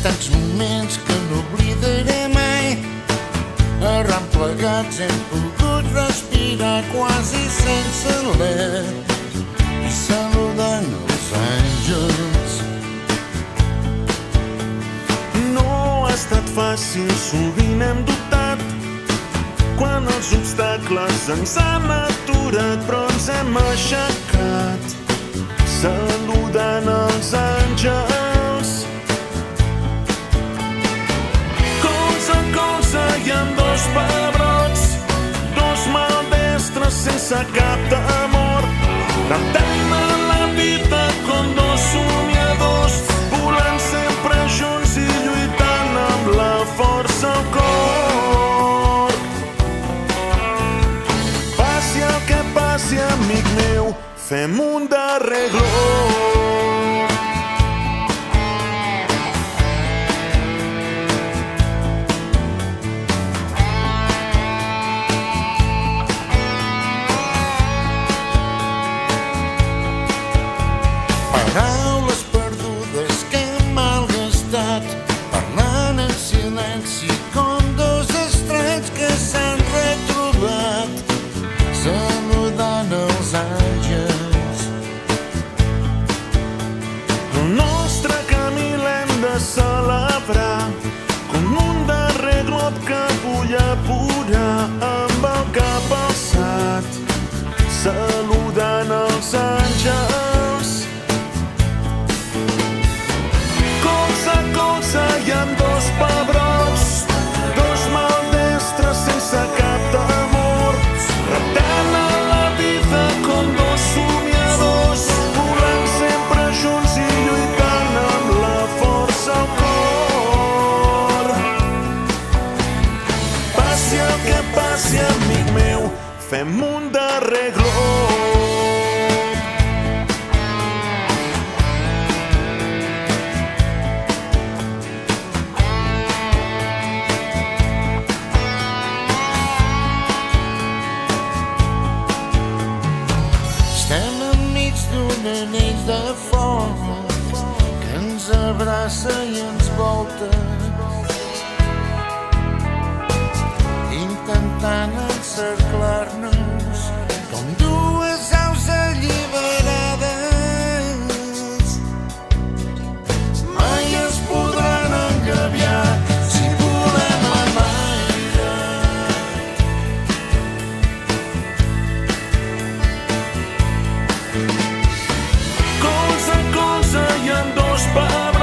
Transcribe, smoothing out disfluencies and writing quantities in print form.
tants moments que no oblidaré mai. Arran plegats hem pogut respirar quasi sense alè i saludant els àngels. No ha estat fàcil, sovint hem dubtat quan els obstacles ens han aturat, però ens hem aixecat saludant els àngels. Colze a colze hi ha dos pebrots, dos maldestres sense cap temor, cantant la vida com dos somiadors, volant sempre junts i lluitant amb la força al cor. Passi el que passi, amic meu, fem un darrer glob. Paraules perdudes que hem malgastat, parlant en silenci com dos estrets que s'han retrobat, saludant els àngels. El nostre camí l'hem de celebrar com un darrer glob que vull apurar amb el cap alçat, saludant els àngels. Colze a colze hi ha dos pebrots, dos maldestres sense cap temor, reptant a la vida com dos somiadors, volant sempre junts i lluitant amb la força al cor. Passi el que passi, amic meu, fem un darrer glob. Estem enmig d'un anell de foc que ens abraça i ens volta, intentant encerclar-nos com dues aus alliberades. Mai es podran engabiar si volem amb aire. Colze a colze hi ha dos pebrots,